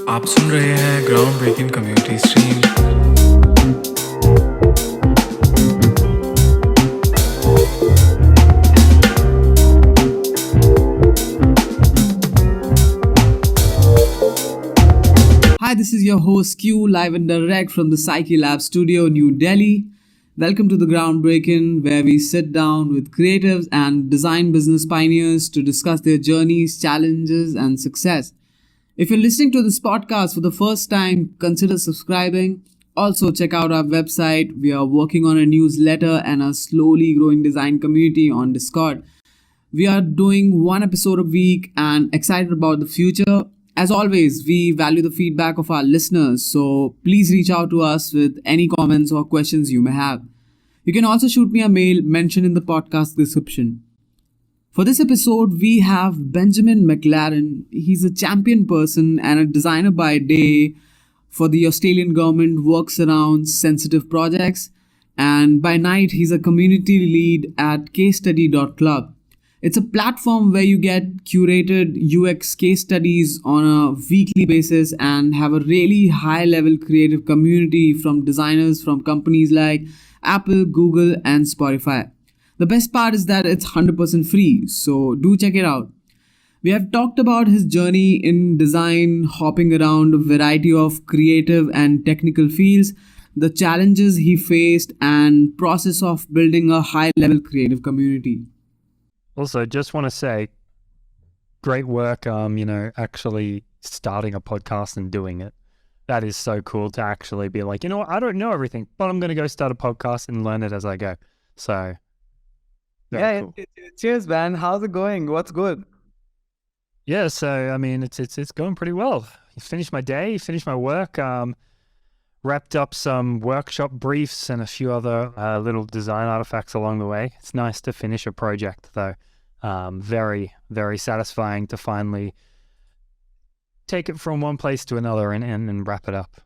आप सुन रहे हैं ground breaking community stream. Hi, this is your host Q, live and direct from the Psyche Lab studio, New Delhi. Welcome to the Groundbreakin, where we sit down with creatives and design business pioneers to discuss their journeys, challenges, and success. If you're listening to this podcast for the first time, consider subscribing. Also, check out our website. We are working on a newsletter and a slowly growing design community on Discord. We are doing one episode a week and excited about the future. As always, we value the feedback of our listeners, so please reach out to us with any comments or questions you may have. You can also shoot me a mail mentioned in the podcast description. For this episode, we have Benjamin Maclaren. He's a champion person and a designer by day for the Australian government, works around sensitive projects, and by night, he's a community lead at CaseStudy.club. It's a platform where you get curated UX case studies on a weekly basis and have a really high level creative community from designers from companies like Apple, Google, and Spotify. The best part is that it's 100% free, so do check it out. We have talked about his journey in design, hopping around a variety of creative and technical fields, the challenges he faced, and process of building a high level creative community. Also, just want to say, great work, actually starting a podcast and doing it. That is so cool to actually be like, what, I don't know everything, but I'm going to go start a podcast and learn it as I go. So, Cool. Cheers, man. How's it going? What's good? Yeah, so, it's going pretty well. Finished my day, finished my work, wrapped up some workshop briefs and a few other little design artifacts along the way. It's nice to finish a project, though. Very, very satisfying to finally take it from one place to another and wrap it up.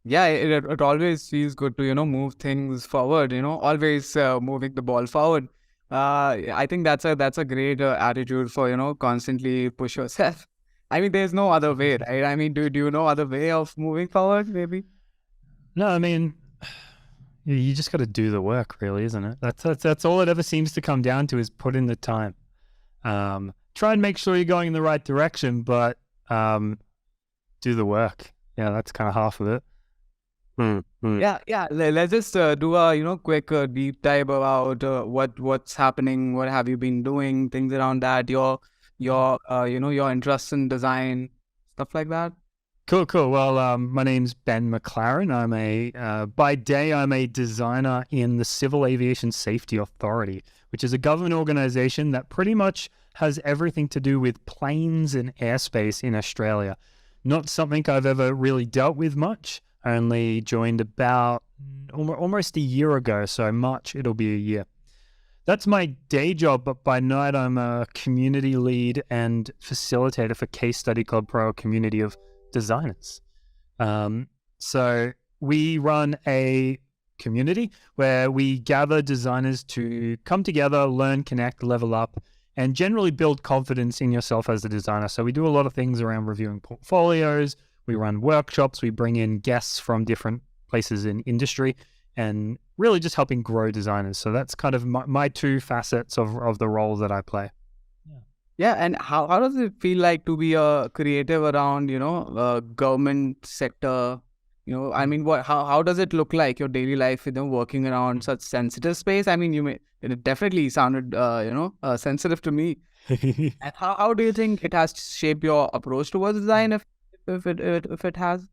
Yeah, it always feels good to, move things forward, always moving the ball forward. I think that's a great attitude for, constantly push yourself. I mean, there's no other way, right? I mean, do you know other way of moving forward, maybe? No, you just got to do the work, really, isn't it? That's all it ever seems to come down to, is put in the time. Try and make sure you're going in the right direction, but do the work. Yeah, that's kind of half of it. Yeah. Let's just do a quick deep dive about what's happening, what have you been doing, things around that, your interest in design, stuff like that. Cool. Well, my name's Ben Maclaren. By day, I'm a designer in the Civil Aviation Safety Authority, which is a government organization that pretty much has everything to do with planes and airspace in Australia. Not something I've ever really dealt with much. I only joined about almost a year ago, so March, it'll be a year. That's my day job, but by night, I'm a community lead and facilitator for CaseStudy.club Pro, a community of designers. So we run a community where we gather designers to come together, learn, connect, level up, and generally build confidence in yourself as a designer. So we do a lot of things around reviewing portfolios. We run workshops. We bring in guests from different places in industry and really just helping grow designers. So that's kind of my two facets of the roles that I play. Yeah, and how does it feel like to be a creative around, government sector? I mean, how does it look like your daily life, working around such sensitive space? I mean, it definitely sounded, sensitive to me. And how do you think it has shaped your approach towards design, if it has?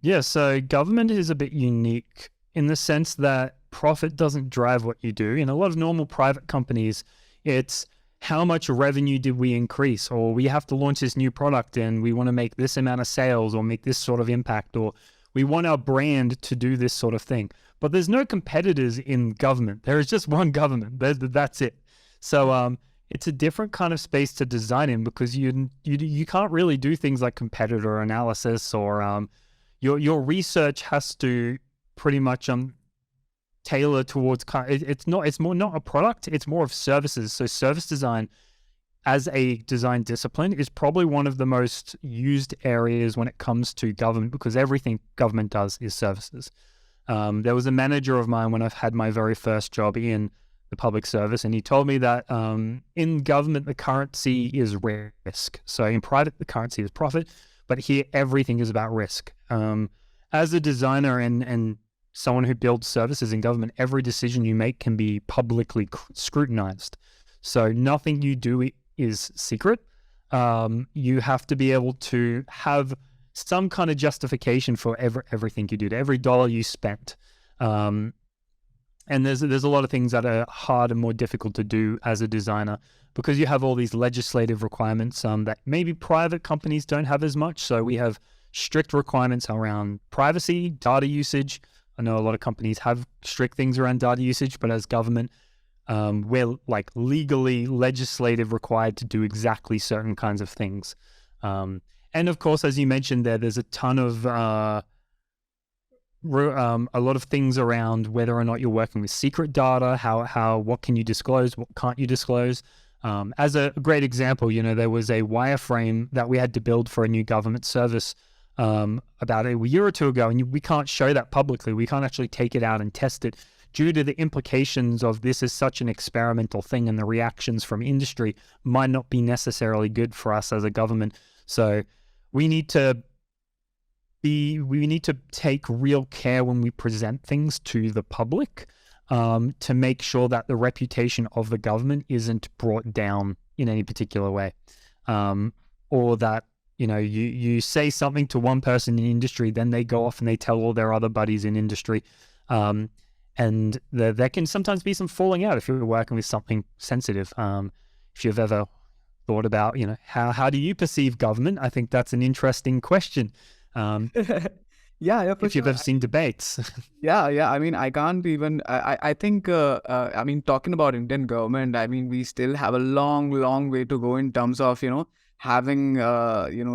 Yeah, so government is a bit unique in the sense that profit doesn't drive what you do. In a lot of normal private companies, it's how much revenue did we increase, or we have to launch this new product and we want to make this amount of sales or make this sort of impact, or we want our brand to do this sort of thing. But there's no competitors in government. There is just one government. That's it. So it's a different kind of space to design in, because you can't really do things like competitor analysis, or your research has to pretty much tailor towards it's more not a product, it's more of services. So service design as a design discipline is probably one of the most used areas when it comes to government, because everything government does is services. There was a manager of mine when I've had my very first job in the public service, and he told me that in government, the currency is risk. So in private, the currency is profit, but here everything is about risk. As a designer and someone who builds services in government, every decision you make can be publicly scrutinized. So nothing you do is secret. You have to be able to have some kind of justification for everything you do, to every dollar you spent. And there's a lot of things that are hard and more difficult to do as a designer, because you have all these legislative requirements that maybe private companies don't have as much. So we have strict requirements around privacy, data usage. I know a lot of companies have strict things around data usage, but as government, we're like legally legislative required to do exactly certain kinds of things. And of course, as you mentioned there's a ton of a lot of things around whether or not you're working with secret data, what can you disclose, what can't you disclose. As a great example, there was a wireframe that we had to build for a new government service about a year or two ago, and we can't show that publicly. We can't actually take it out and test it due to the implications of this is such an experimental thing, and the reactions from industry might not be necessarily good for us as a government. So we need to take real care when we present things to the public, to make sure that the reputation of the government isn't brought down in any particular way, or that you say something to one person in industry, then they go off and they tell all their other buddies in industry, and there can sometimes be some falling out if you're working with something sensitive. If you've ever thought about, how do you perceive government? I think that's an interesting question. Yeah, for If you've sure. ever seen debates. Yeah. I mean, I can't even. I think. I mean, talking about Indian government, I mean, we still have a long way to go in terms of having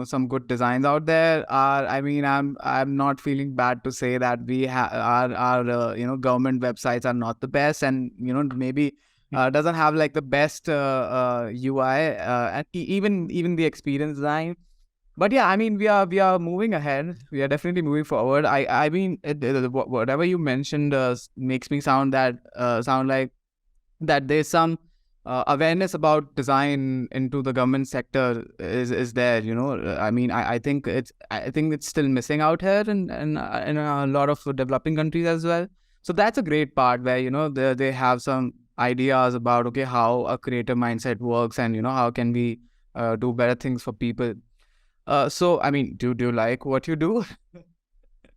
some good designs out there. I mean, I'm not feeling bad to say that we our government websites are not the best, and maybe doesn't have like the best UI and even the experience design. But yeah, I mean, we are moving ahead. We are definitely moving forward. I mean, whatever you mentioned makes me sound like that there's some awareness about design into the government sector is there. I mean, I think it's still missing out here in a lot of developing countries as well. So that's a great part where they have some ideas about how a creative mindset works, and how can we do better things for people. So, I mean, do you like what you do?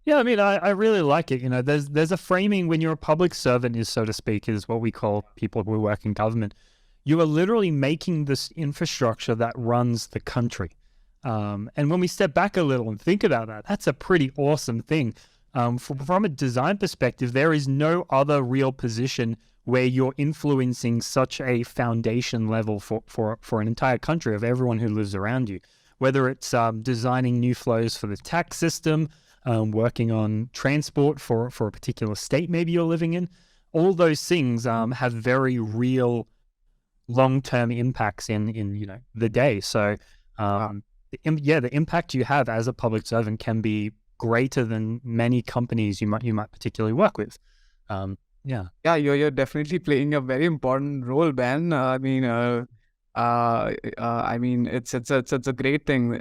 Yeah, I mean, I really like it. There's a framing when you're a public servant, is so to speak, is what we call people who work in government. You are literally making this infrastructure that runs the country. And when we step back a little and think about that, that's a pretty awesome thing. From a design perspective, there is no other real position where you're influencing such a foundation level for an entire country of everyone who lives around you. Whether it's designing new flows for the tax system, working on transport for a particular state maybe you're living in, all those things have very real long-term impacts in the day. So the impact you have as a public servant can be greater than many companies you might particularly work with. Yeah, you're definitely playing a very important role, Ben. I mean, it's a great thing.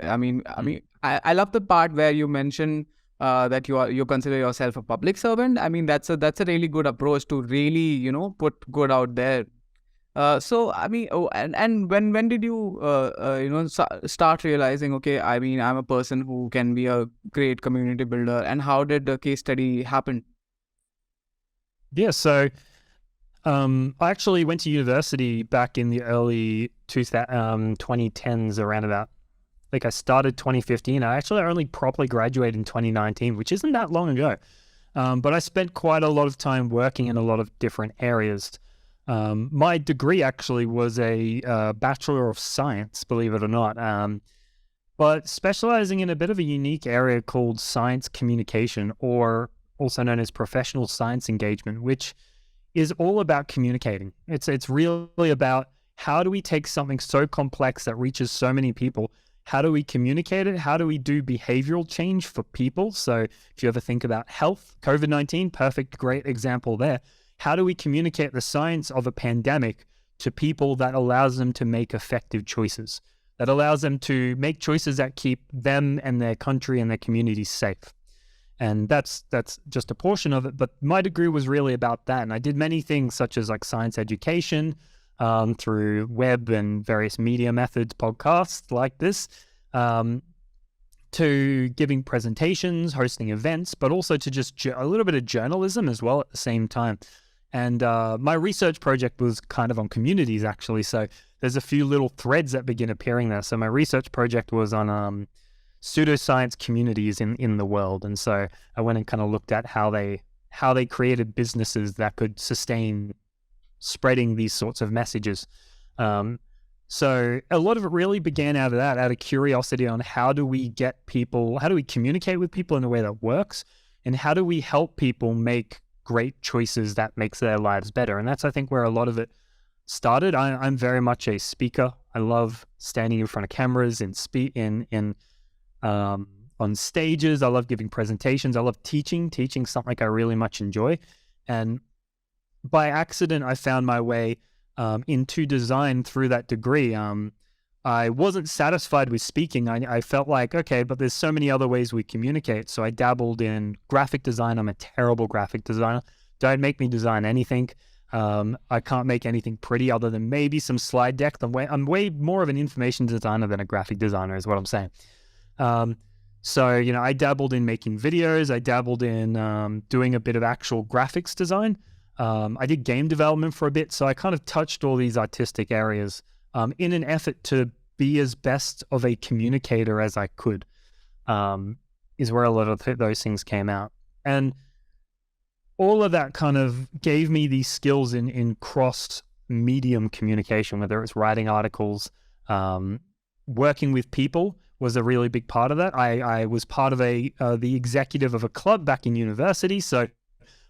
I love the part where you mention that you consider yourself a public servant. I mean, that's a really good approach to really put good out there. So I mean, and when did you start realizing, okay, I mean, I'm a person who can be a great community builder, and how did the case study happen? Yeah, so I actually went to university back in the early 2010s, around about, I started 2015. I actually only properly graduated in 2019, which isn't that long ago. But I spent quite a lot of time working in a lot of different areas. My degree actually was a Bachelor of Science, believe it or not, but specializing in a bit of a unique area called science communication, or also known as professional science engagement, which is all about communicating. It's really about how do we take something so complex that reaches so many people? How do we communicate it? How do we do behavioral change for people? So if you ever think about health, COVID-19, perfect, great example there. How do we communicate the science of a pandemic to people that allows them to make effective choices, that allows them to make choices that keep them and their country and their communities safe? And that's just a portion of it. But my degree was really about that. And I did many things such as like science education, through web and various media methods, podcasts like this, to giving presentations, hosting events, but also to just a little bit of journalism as well at the same time. And my research project was kind of on communities, actually. So there's a few little threads that begin appearing there. So my research project was on pseudoscience communities in the world. And so I went and kind of looked at how they created businesses that could sustain spreading these sorts of messages. So a lot of it really began out of curiosity on how do we communicate with people in a way that works, and how do we help people make great choices that makes their lives better. And that's, I think, where a lot of it started. I'm very much a speaker. I love standing in front of cameras and on stages. I love giving presentations. I love teaching. Teaching something I really much enjoy. And by accident, I found my way into design through that degree. I wasn't satisfied with speaking. I felt like, okay, but there's so many other ways we communicate. So I dabbled in graphic design. I'm a terrible graphic designer. Don't make me design anything. I can't make anything pretty other than maybe some slide decks. I'm way more of an information designer than a graphic designer is what I'm saying. So, I dabbled in making videos. I dabbled in doing a bit of actual graphics design. I did game development for a bit. So I kind of touched all these artistic areas in an effort to be as best of a communicator as I could, is where a lot of those things came out. And all of that kind of gave me these skills in cross-medium communication, whether it's writing articles, working with people was a really big part of that. I was part of the executive of a club back in university, so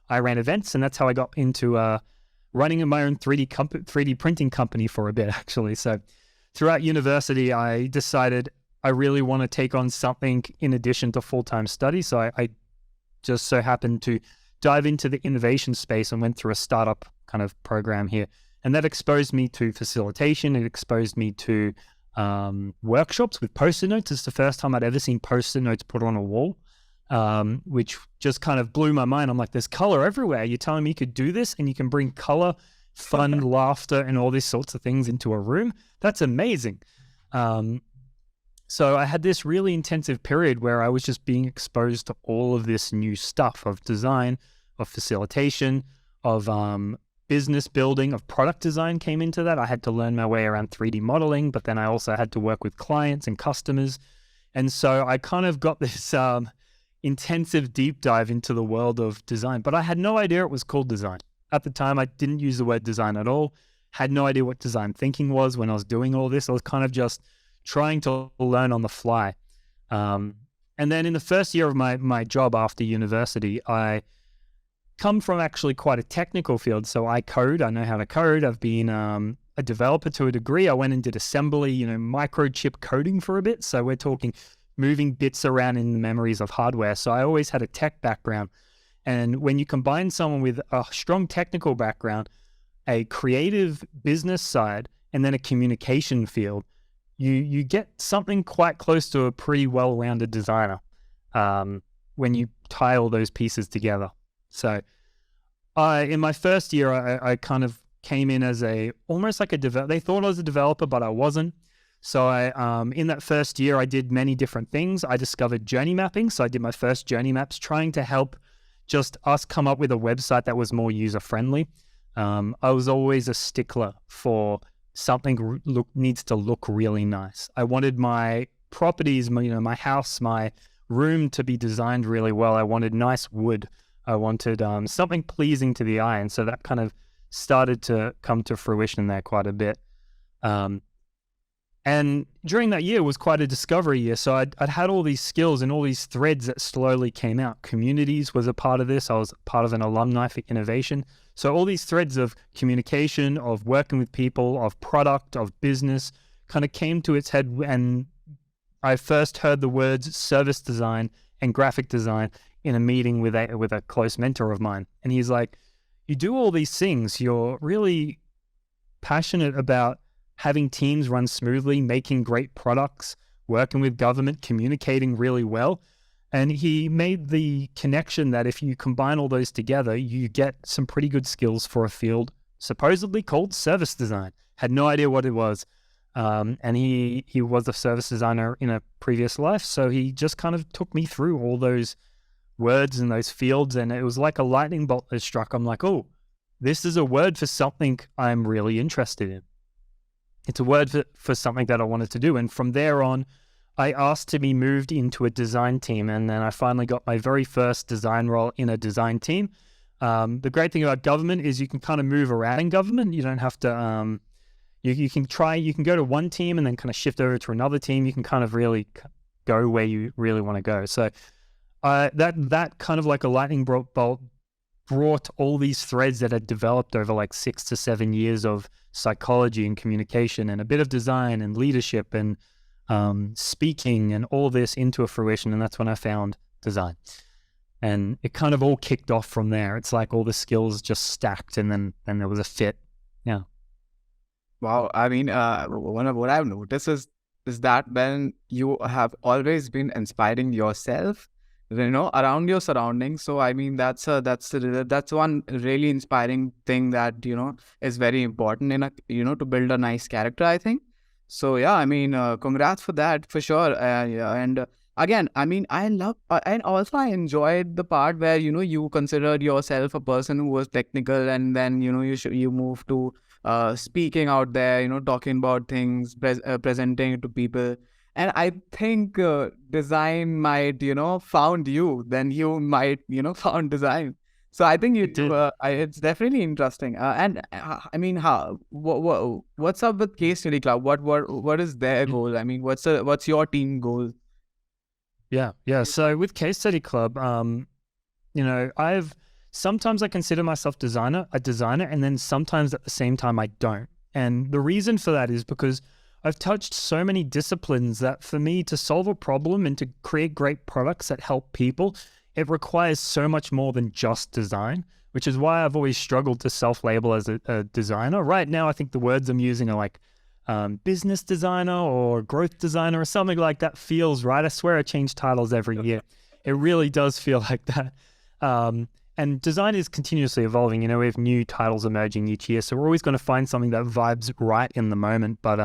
I ran events, and that's how I got into running my own 3D printing company for a bit, actually. So throughout university, I decided I really want to take on something in addition to full-time study. So I just so happened to dive into the innovation space and went through a startup kind of program here. And that exposed me to facilitation. It exposed me to workshops with Post-it notes. It's the first time I'd ever seen Post-it notes put on a wall, which just kind of blew my mind. I'm like, there's color everywhere. You're telling me you could do this and you can bring color, fun, laughter, and all these sorts of things into a room? That's amazing. So I had this really intensive period where I was just being exposed to all of this new stuff of design, of facilitation, of business building, of product design came into that. I had to learn my way around 3D modeling, but then I also had to work with clients and customers. And so I kind of got this intensive deep dive into the world of design, but I had no idea it was called design. At the time, I didn't use the word design at all, had no idea what design thinking was when I was doing all this. I was kind of just trying to learn on the fly. And then in the first year of my job after university, I come from actually quite a technical field. So I code, I know how to code. I've been a developer to a degree. I went and did assembly, microchip coding for a bit. So we're talking moving bits around in the memories of hardware. So I always had a tech background. And when you combine someone with a strong technical background, a creative business side, and then a communication field, you get something quite close to a pretty well-rounded designer when you tie all those pieces together. So in my first year, I kind of came in as almost like a developer. They thought I was a developer, but I wasn't. So in that first year, I did many different things. I discovered journey mapping. So I did my first journey maps, trying to help just us come up with a website that was more user-friendly. I was always a stickler for something needs to look really nice. I wanted my properties, my house, my room to be designed really well. I wanted nice wood. I wanted something pleasing to the eye. And so that kind of started to come to fruition there quite a bit. And during that year was quite a discovery year. So I'd had all these skills and all these threads that slowly came out. Communities was a part of this. I was part of an alumni for innovation. So all these threads of communication, of working with people, of product, of business kind of came to its head, and I first heard the words service design and graphic design in a meeting with a close mentor of mine. And he's like, you do all these things, you're really passionate about having teams run smoothly, making great products, working with government, communicating really well. And he made the connection that if you combine all those together, you get some pretty good skills for a field supposedly called service design. Had no idea what it was. And he was a service designer in a previous life. So he just kind of took me through all those words and those fields. And it was like a lightning bolt that struck. I'm like, oh, this is a word for something I'm really interested in. It's a word for something that I wanted to do. And from there on, I asked to be moved into a design team. And then I finally got my very first design role in a design team. The great thing about government is you can kind of move around in government. You don't have to, you can go to one team and then kind of shift over to another team. You can kind of really go where you really want to go. So that kind of like a lightning bolt brought all these threads that had developed over like 6 to 7 years of psychology and communication and a bit of design and leadership and speaking and all this into a fruition. And that's when I found design. And it kind of all kicked off from there. It's like all the skills just stacked and then there was a fit. Yeah. Wow. I mean, what I've noticed is that when you have always been inspiring yourself, around your surroundings. So I mean, that's one really inspiring thing that is very important in to build a nice character, I think. So yeah, I mean, congrats for that for sure. Yeah, and again, I mean, I love and also I enjoyed the part where you considered yourself a person who was technical, and then you move to speaking out there, talking about things, presenting it to people. And I think design might, found you, then you might, found design. So I think it's definitely interesting. I mean, what's up with Case Study Club? What is their goal? I mean, what's your team goal? Yeah. So with Case Study Club, sometimes I consider myself a designer, and then sometimes at the same time I don't. And the reason for that is because I've touched so many disciplines that for me to solve a problem and to create great products that help people, it requires so much more than just design, which is why I've always struggled to self-label as a designer. Right now, I think the words I'm using are like business designer or growth designer or something like that feels right. I swear I change titles every year. It really does feel like that. And design is continuously evolving. We have new titles emerging each year. So we're always going to find something that vibes right in the moment. But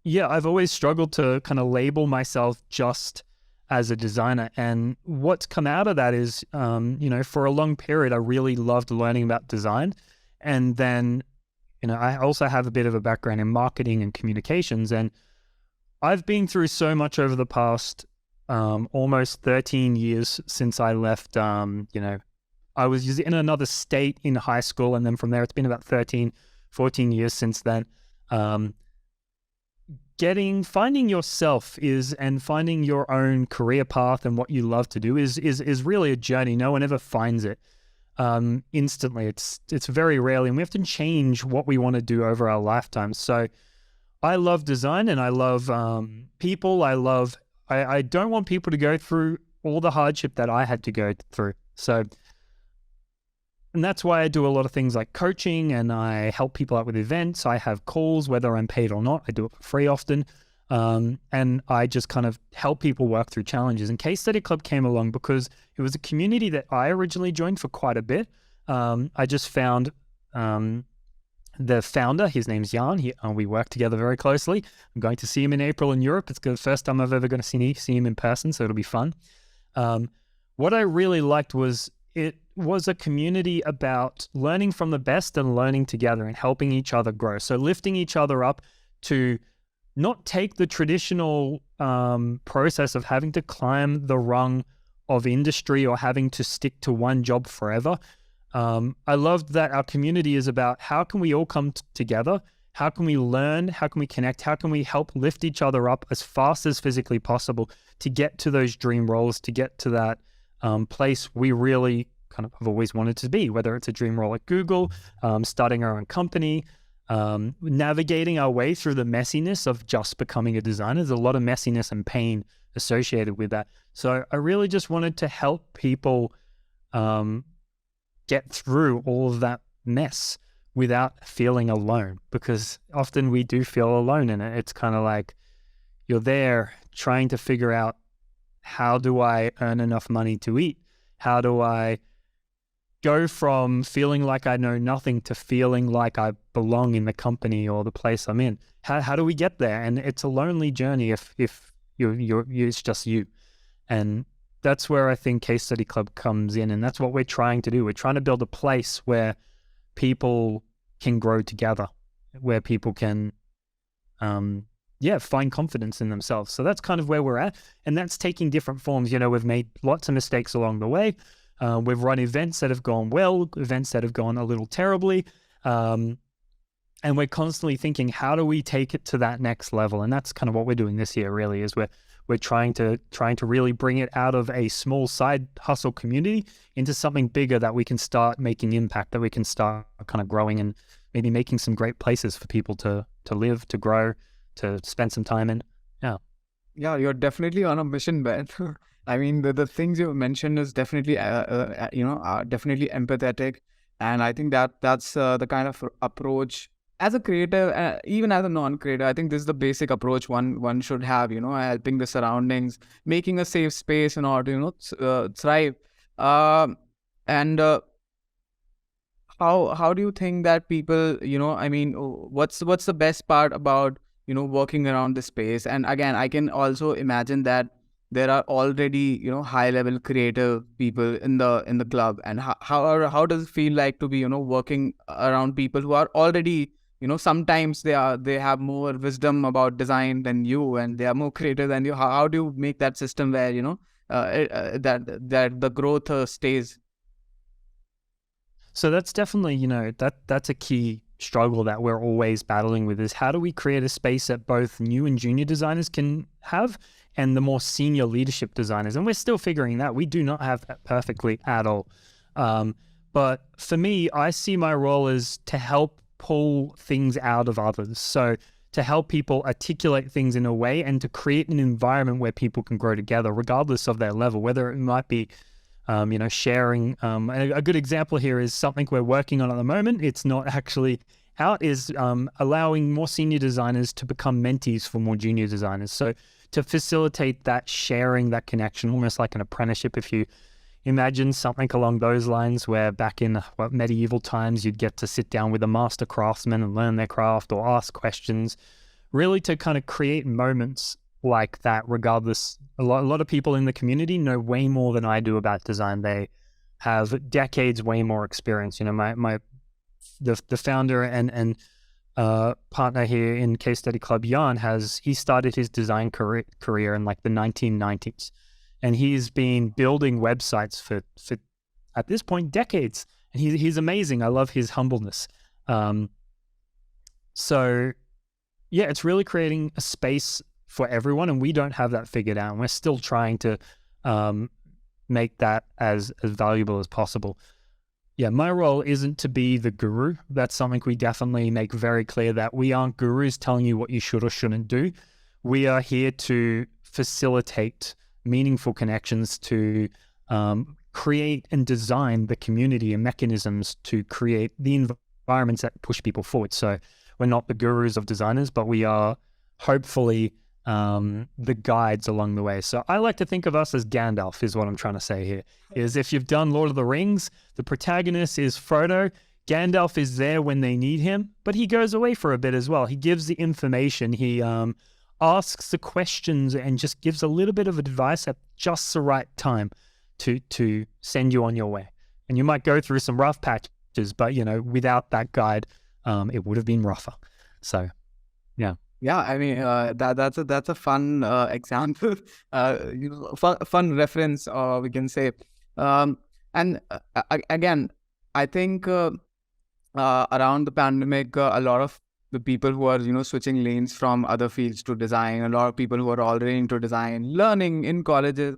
yeah, I've always struggled to kind of label myself just as a designer. And what's come out of that is, for a long period, I really loved learning about design. And then, I also have a bit of a background in marketing and communications. And I've been through so much over the past almost 13 years since I left. I was in another state in high school. And then from there, it's been about 13, 14 years since then. Finding yourself and finding your own career path and what you love to do is really a journey. No one ever finds it instantly. It's very rarely, and we have to change what we want to do over our lifetime. So I love design and I love people. I don't want people to go through all the hardship that I had to go through. And that's why I do a lot of things like coaching, and I help people out with events. I have calls, whether I'm paid or not. I do it for free often. And I just kind of help people work through challenges. And Case Study Club came along because it was a community that I originally joined for quite a bit. I just found the founder. His name's Jan. We work together very closely. I'm going to see him in April in Europe. It's the first time I've ever going to see him in person, so it'll be fun. What I really liked was it was a community about learning from the best and learning together and helping each other grow. So lifting each other up to not take the traditional process of having to climb the rung of industry or having to stick to one job forever. I loved that our community is about how can we all come together? How can we learn? How can we connect? How can we help lift each other up as fast as physically possible to get to those dream roles, to get to that place we really kind of have always wanted to be, whether it's a dream role at Google, starting our own company, navigating our way through the messiness of just becoming a designer. There's a lot of messiness and pain associated with that. So I really just wanted to help people get through all of that mess without feeling alone, because often we do feel alone in it. It's kind of like you're there trying to figure out, how do I earn enough money to eat? How do I go from feeling like I know nothing to feeling like I belong in the company or the place I'm in? How do we get there? And it's a lonely journey if it's just you. And that's where I think Case Study Club comes in, and that's what we're trying to do. We're trying to build a place where people can grow together, where people can find confidence in themselves. So that's kind of where we're at, and that's taking different forms. We've made lots of mistakes along the way. We've run events that have gone well, events that have gone a little terribly, and we're constantly thinking, how do we take it to that next level? And that's kind of what we're doing this year. Really, is we're trying to really bring it out of a small side hustle community into something bigger that we can start making impact, that we can start kind of growing and maybe making some great places for people to live, to grow, to spend some time in. Yeah, you're definitely on a mission, Ben. I mean, the things you mentioned is definitely, definitely empathetic. And I think that's the kind of approach as a creator, even as a non-creator. I think this is the basic approach one should have, helping the surroundings, making a safe space in order to, thrive. And how do you think that people, what's the best part about, working around the space? And again, I can also imagine that there are already, high level creative people in the club. And how does it feel like to be, working around people who are already, sometimes they have more wisdom about design than you, and they are more creative than you. How do you make that system where, that the growth stays? So that's definitely, that's a key struggle that we're always battling with, is how do we create a space that both new and junior designers can have, and the more senior leadership designers. And we're still figuring that. We do not have that perfectly at all. But for me, I see my role as to help pull things out of others. So to help people articulate things in a way and to create an environment where people can grow together, regardless of their level, whether it might be sharing. A good example here is something we're working on at the moment. It's not actually out, is allowing more senior designers to become mentees for more junior designers. So to facilitate that sharing, that connection, almost like an apprenticeship. If you imagine something along those lines, where back in medieval times, you'd get to sit down with a master craftsman and learn their craft or ask questions, really to kind of create moments like that. Regardless, a lot of people in the community know way more than I do about design. They have decades way more experience. The founder and partner here in Case Study Club, Jan, he started his design career in like the 1990s, and he's been building websites for at this point decades, and he's amazing. I love his humbleness. So yeah, it's really creating a space for everyone, and we don't have that figured out, and we're still trying to make that as valuable as possible. Yeah, my role isn't to be the guru. That's something we definitely make very clear, that we aren't gurus telling you what you should or shouldn't do. We are here to facilitate meaningful connections, to create and design the community and mechanisms to create the environments that push people forward. So we're not the gurus of designers, but we are hopefully the guides along the way. So I like to think of us as Gandalf, is what I'm trying to say here. Is if you've done Lord of the Rings, the protagonist is Frodo. Gandalf is there when they need him, but he goes away for a bit as well. He gives the information, he asks the questions, and just gives a little bit of advice at just the right time to send you on your way. And you might go through some rough patches, but without that guide, it would have been rougher. So yeah. Yeah, I mean, that's a fun example, fun reference, we can say. And again, I think around the pandemic, a lot of the people who are switching lanes from other fields to design, a lot of people who are already into design, learning in colleges,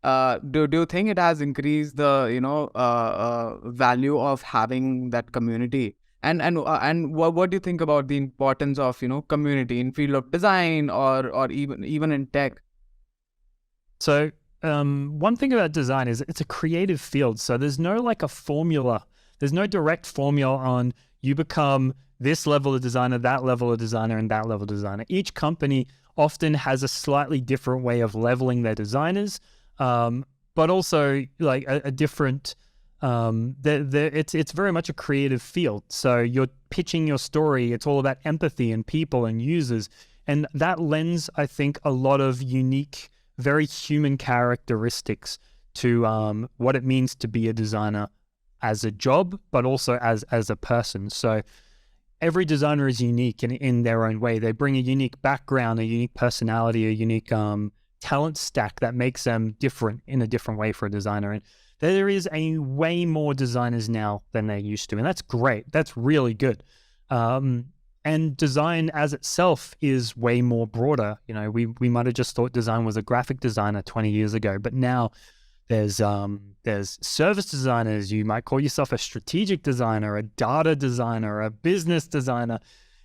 Do you think it has increased the value of having that community? And what do you think about the importance of community in field of design or even in tech? So one thing about design is it's a creative field. So there's no like a formula. There's no direct formula on you become this level of designer, that level of designer, and that level of designer. Each company often has a slightly different way of leveling their designers, but also like a different. It's very much a creative field. So you're pitching your story. It's all about empathy and people and users, and that lends, I think, a lot of unique, very human characteristics to what it means to be a designer as a job, but also as a person. So every designer is unique in their own way. They bring a unique background, a unique personality, a unique talent stack that makes them different in a different way for a designer. And there is a way more designers now than there used to, and that's great. That's really good. And design as itself is way more broader. We might have just thought design was a graphic designer 20 years ago, but now there's service designers. You might call yourself a strategic designer, a data designer, a business designer.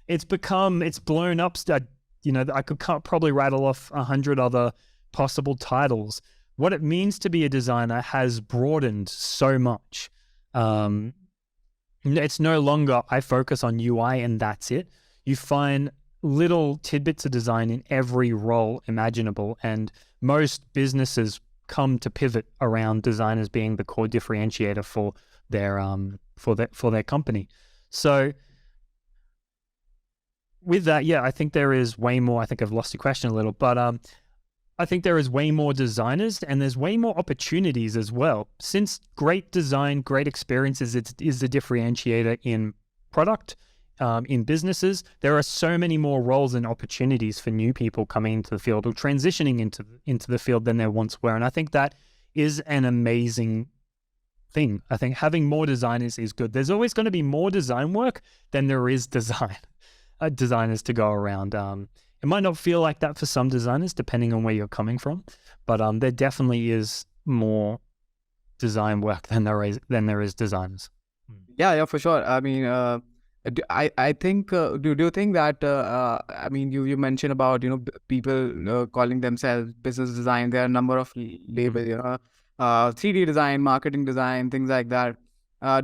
It's blown up. I could probably rattle off 100 other possible titles. What it means to be a designer has broadened so much. It's no longer I focus on UI and that's it. You find little tidbits of design in every role imaginable, and most businesses come to pivot around designers being the core differentiator for their company. So with that, yeah, I think there is way more. I think I've lost your question a little, but I think there is way more designers and there's way more opportunities as well. Since great design, great experiences is the differentiator in product, in businesses, there are so many more roles and opportunities for new people coming into the field or transitioning into the field than there once were. And I think that is an amazing thing. I think having more designers is good. There's always going to be more design work than there is designers to go around. It might not feel like that for some designers, depending on where you're coming from, but there definitely is more design work than there is designers. Yeah, for sure. I mean, I think. Do you think that? I mean, you mentioned about people calling themselves business design. There are a number of labels. 3D design, marketing design, things like that.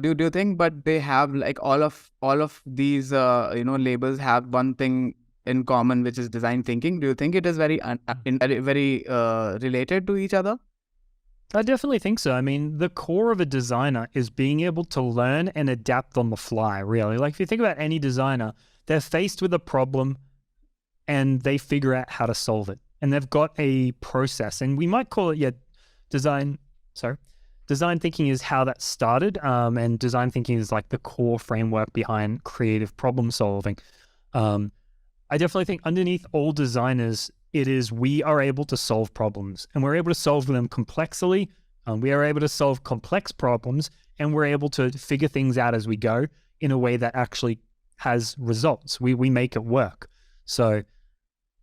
Do you think? But they have like all of these labels have one thing in common, which is design thinking. Do you think it is very related to each other? I definitely think so. I mean, the core of a designer is being able to learn and adapt on the fly, really. Like if you think about any designer, they're faced with a problem and they figure out how to solve it. And they've got a process, and we might call it, design thinking is how that started. And design thinking is like the core framework behind creative problem solving. I definitely think underneath all designers, it is we are able to solve problems, and we're able to solve them complexly. We are able to solve complex problems, and we're able to figure things out as we go in a way that actually has results. We make it work. So,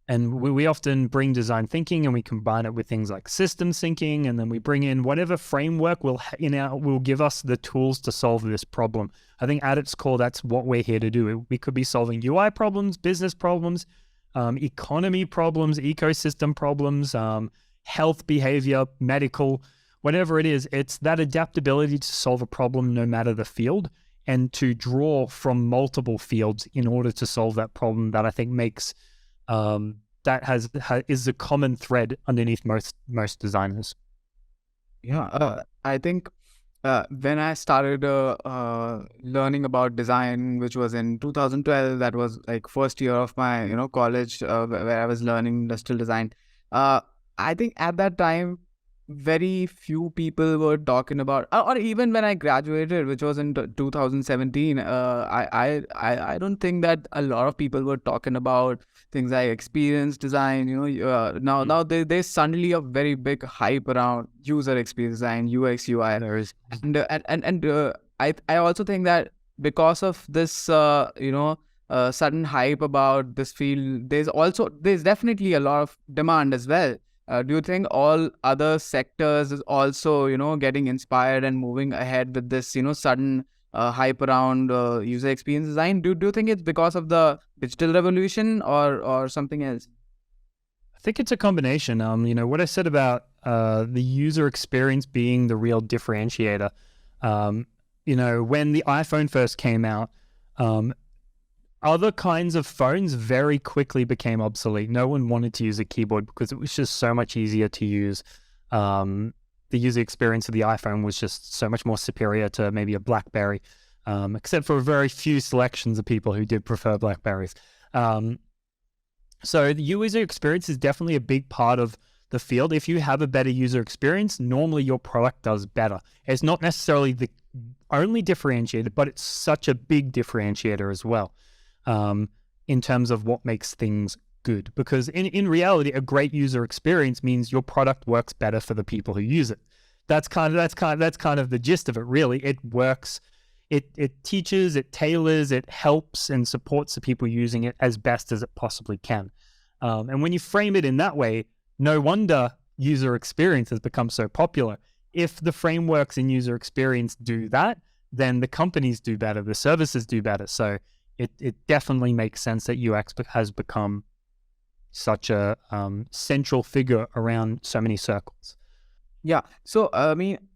and we often bring design thinking and we combine it with things like systems thinking, and then we bring in whatever framework will give us the tools to solve this problem. I think at its core, that's what we're here to do. We could be solving UI problems, business problems, economy problems, ecosystem problems, health, behavior, medical, whatever it is. It's that adaptability to solve a problem no matter the field, and to draw from multiple fields in order to solve that problem that I think makes is a common thread underneath most designers. Yeah, I think when I started learning about design, which was in 2012, that was like first year of my college where I was learning industrial design. I think at that time, very few people were talking about, or even when I graduated, which was in 2017. I don't think that a lot of people were talking about things like experience design. Now there's suddenly a very big hype around user experience design, UX, UI. There is. And I also think that because of this sudden hype about this field, there's definitely a lot of demand as well. Do you think all other sectors is also, getting inspired and moving ahead with this, sudden hype around user experience design? Do you think it's because of the digital revolution or something else? I think it's a combination. What I said about the user experience being the real differentiator. When the iPhone first came out, other kinds of phones very quickly became obsolete. No one wanted to use a keyboard because it was just so much easier to use. The user experience of the iPhone was just so much more superior to maybe a BlackBerry, except for a very few selections of people who did prefer BlackBerries. So the user experience is definitely a big part of the field. If you have a better user experience, normally your product does better. It's not necessarily the only differentiator, but it's such a big differentiator as well, in terms of what makes things good. Because in reality, a great user experience means your product works better for the people who use it. That's kind of the gist of it, really. It works. It teaches, it tailors, it helps and supports the people using it as best as it possibly can. And when you frame it in that way, no wonder user experience has become so popular. If the frameworks in user experience do that, then the companies do better, the services do better. So it definitely makes sense that UX has become such a central figure around so many circles. Yeah. So,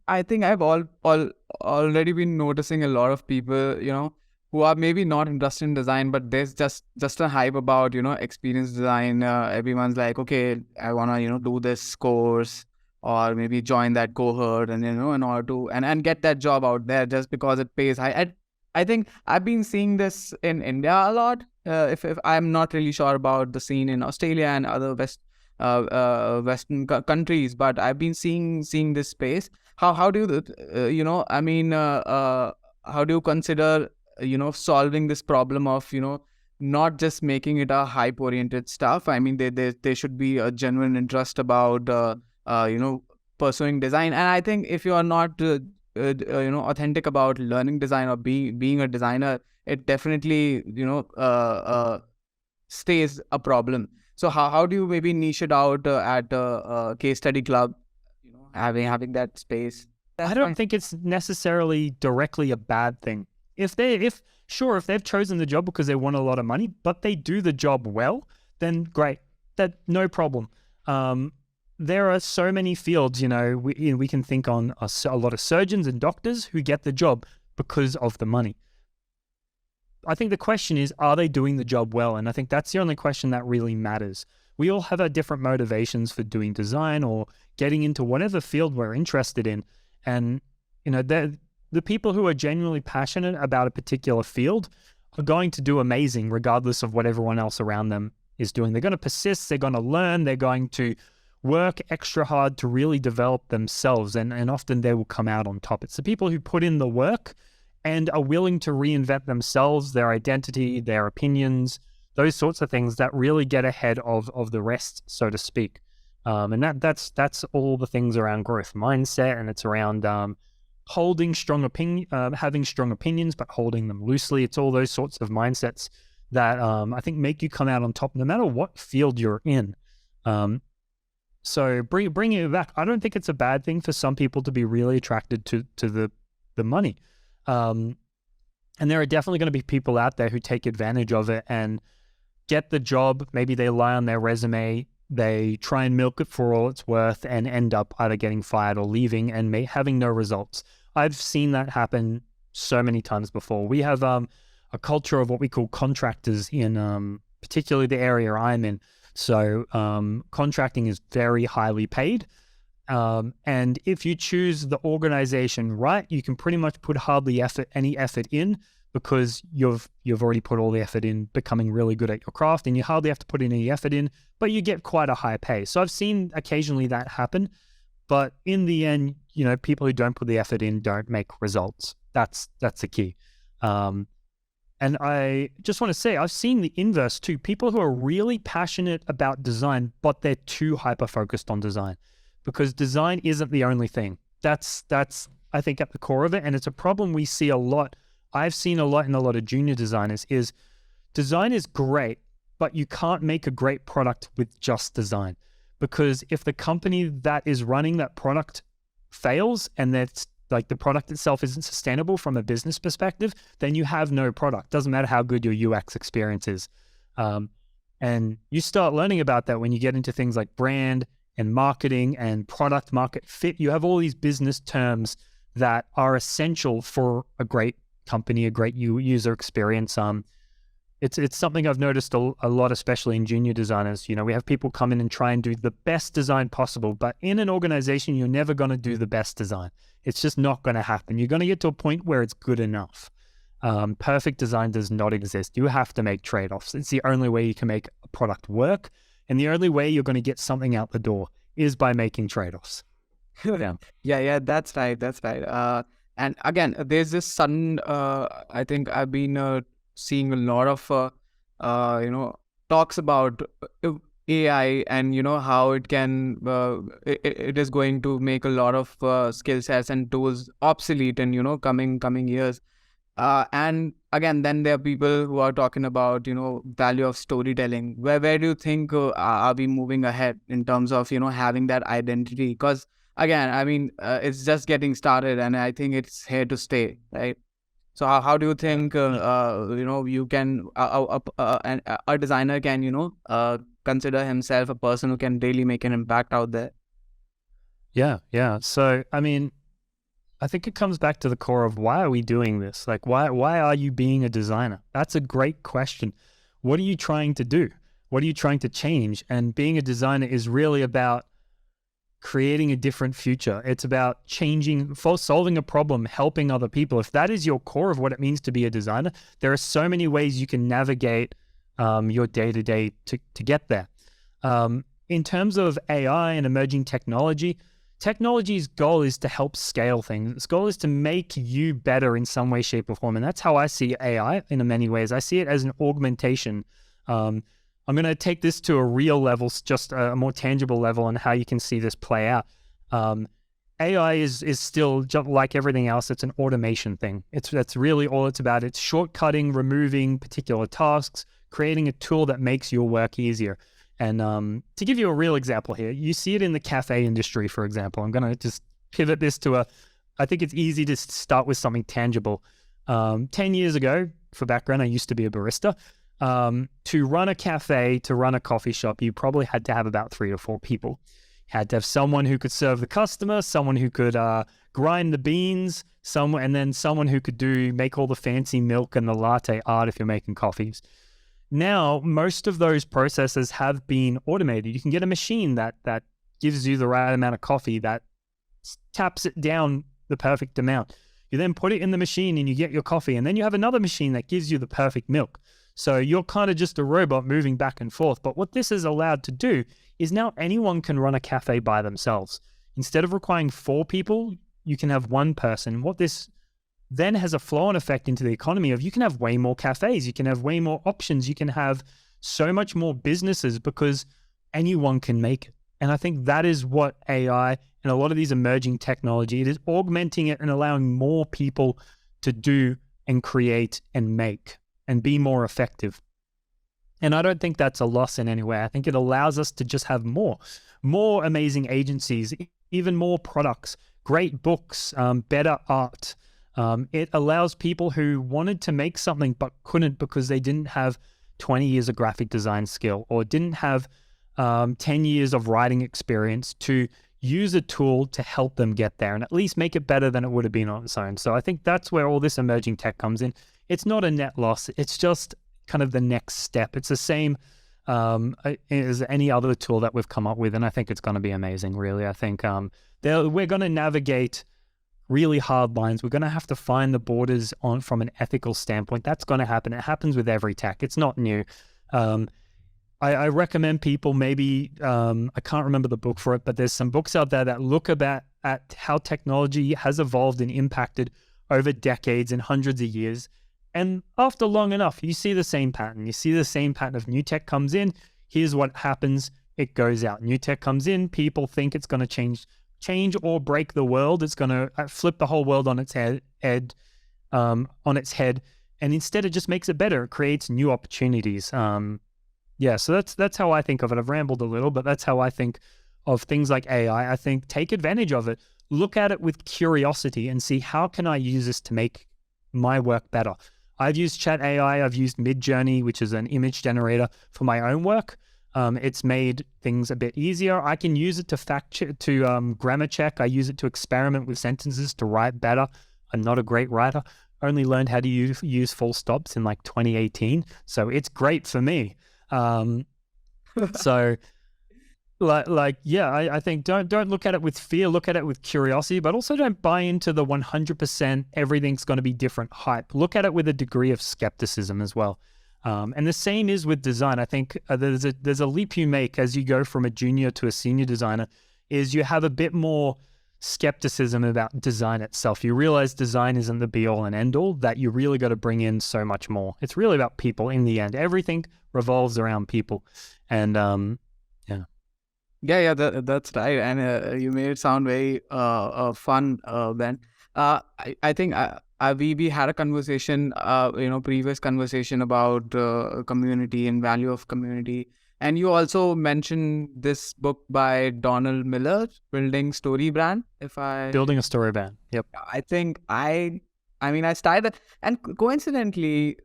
I think I've already been noticing a lot of people, who are maybe not interested in design, but there's just a hype about, experience design. Everyone's like, okay, I want to, do this course or maybe join that cohort and, in order to, and get that job out there just because it pays high. I think I've been seeing this in India a lot. If I'm not really sure about the scene in Australia and other Western countries, but I've been seeing this space. How do how do you consider solving this problem of not just making it a hype oriented stuff? I mean, there should be a genuine interest about pursuing design. And I think if you are not authentic about learning design or being a designer, it definitely stays a problem. So how do you maybe niche it out at Case Study Club, having that space? I don't think it's necessarily directly a bad thing. If they've chosen the job because they want a lot of money, but they do the job well, then great. That no problem. There are so many fields, we can think on a lot of surgeons and doctors who get the job because of the money. I think the question is, are they doing the job well? And I think that's the only question that really matters. We all have our different motivations for doing design or getting into whatever field we're interested in. And, the people who are genuinely passionate about a particular field are going to do amazing regardless of what everyone else around them is doing. They're going to persist, they're going to learn, they're going to work extra hard to really develop themselves, and often they will come out on top. It's the people who put in the work and are willing to reinvent themselves, their identity, their opinions, those sorts of things that really get ahead of the rest, so to speak. And that's all the things around growth mindset, and it's around having strong opinions, but holding them loosely. It's all those sorts of mindsets that I think make you come out on top no matter what field you're in. So bringing it back, I don't think it's a bad thing for some people to be really attracted to the money. And there are definitely going to be people out there who take advantage of it and get the job. Maybe they lie on their resume, they try and milk it for all it's worth and end up either getting fired or leaving and having no results. I've seen that happen so many times before. We have a culture of what we call contractors in particularly the area I'm in. So contracting is very highly paid. And if you choose the organization right, you can pretty much put hardly any effort in, because you've already put all the effort in becoming really good at your craft, and you hardly have to put any effort in, but you get quite a high pay. So I've seen occasionally that happen, but in the end, people who don't put the effort in don't make results. That's the key. And I just want to say, I've seen the inverse too. People who are really passionate about design, but they're too hyper-focused on design, because design isn't the only thing. That's I think, at the core of it. And it's a problem we see a lot. I've seen a lot in a lot of junior designers is design is great, but you can't make a great product with just design, because if the company that is running that product fails and that's like the product itself isn't sustainable from a business perspective, then you have no product. Doesn't matter how good your UX experience is. And you start learning about that when you get into things like brand and marketing and product market fit. You have all these business terms that are essential for a great company, a great user experience. It's something I've noticed a lot, especially in junior designers. We have people come in and try and do the best design possible, but in an organization, you're never going to do the best design. It's just not going to happen. You're going to get to a point where it's good enough. Perfect design does not exist. You have to make trade-offs. It's the only way you can make a product work. And the only way you're going to get something out the door is by making trade-offs. Yeah, that's right. And again, there's this sudden, I think I've been seeing a lot of, talks about AI and, how it can, it is going to make a lot of skill sets and tools obsolete in, coming years. And again, then there are people who are talking about, value of storytelling. Where do you think are we moving ahead in terms of, having that identity? Because again, I mean, it's just getting started, and I think it's here to stay, right? So how do you think, you can, a designer can, consider himself a person who can really make an impact out there? Yeah. So, I mean, I think it comes back to the core of why are we doing this? Like, why are you being a designer? That's a great question. What are you trying to do? What are you trying to change? And being a designer is really about creating a different future. It's about solving a problem, helping other people. If that is your core of what it means to be a designer, there are so many ways you can navigate your day-to-day to get there. In terms of AI and emerging technology's goal is to help scale things. Its goal is to make you better in some way, shape, or form. And that's how I see AI in many ways. I see it as an augmentation. I'm going to take this to a real level, just a more tangible level on how you can see this play out. AI is still, just like everything else, it's an automation thing. That's really all it's about. It's shortcutting, removing particular tasks, creating a tool that makes your work easier. And to give you a real example here, you see it in the cafe industry, for example. I'm going to just pivot this to I think it's easy to start with something tangible. 10 years ago, for background, I used to be a barista. To run a cafe, to run a coffee shop, you probably had to have about 3 or 4 people. You had to have someone who could serve the customer, someone who could grind the beans, and then someone who could make all the fancy milk and the latte art if you're making coffees. Now, most of those processes have been automated. You can get a machine that gives you the right amount of coffee, that taps it down the perfect amount. You then put it in the machine and you get your coffee, and then you have another machine that gives you the perfect milk. So you're kind of just a robot moving back and forth. But what this is allowed to do is now anyone can run a cafe by themselves. Instead of requiring 4 people, you can have 1 person. What this then has a flow-on effect into the economy of you can have way more cafes, you can have way more options, you can have so much more businesses because anyone can make it. And I think that is what AI and a lot of these emerging technology, it is augmenting it and allowing more people to do and create and make and be more effective. And I don't think that's a loss in any way. I think it allows us to just have more amazing agencies, even more products, great books, better art. It allows people who wanted to make something but couldn't because they didn't have 20 years of graphic design skill or didn't have 10 years of writing experience to use a tool to help them get there and at least make it better than it would have been on its own. So I think that's where all this emerging tech comes in. It's not a net loss. It's just kind of the next step. It's the same as any other tool that we've come up with. And I think it's going to be amazing, really. I think we're going to navigate really hard lines. We're going to have to find the borders from an ethical standpoint. That's going to happen. It happens with every tech. It's not new. I recommend people maybe, I can't remember the book for it, but there's some books out there that look at how technology has evolved and impacted over decades and hundreds of years. And after long enough, you see the same pattern. You see the same pattern of new tech comes in. Here's what happens. It goes out. New tech comes in. People think it's going to change or break the world. It's going to flip the whole world on its head. And instead it just makes it better. It creates new opportunities. Yeah, so that's how I think of it. I've rambled a little, but that's how I think of things like AI. I think take advantage of it. Look at it with curiosity and see how can I use this to make my work better. I've used Chat AI, I've used Midjourney, which is an image generator for my own work. It's made things a bit easier. I can use it to grammar check. I use it to experiment with sentences to write better. I'm not a great writer. Only learned how to use full stops in like 2018. So it's great for me. So yeah, I think don't look at it with fear, look at it with curiosity, but also don't buy into the 100% everything's going to be different hype. Look at it with a degree of skepticism as well. And the same is with design. I think there's a leap you make as you go from a junior to a senior designer, is you have a bit more skepticism about design itself. You realize design isn't the be all and end all, that you really got to bring in so much more. It's really about people in the end. Everything revolves around people. And That's right. And you made it sound very fun, Ben. I think we had a conversation, previous conversation about community and value of community. And you also mentioned this book by Donald Miller, Building Story Brand. Building a Story Brand. Yep. I think I started, and coincidentally,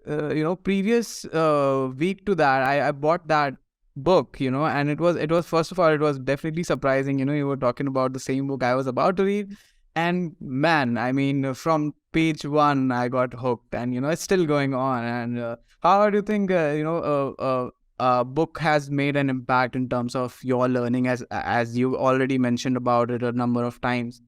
previous week to that, I bought that book, and it was first of all, it was definitely surprising. You were talking about the same book I was about to read, and man, from page one, I got hooked, and it's still going on. And how do you think book has made an impact in terms of your learning, as you already mentioned about it a number of times?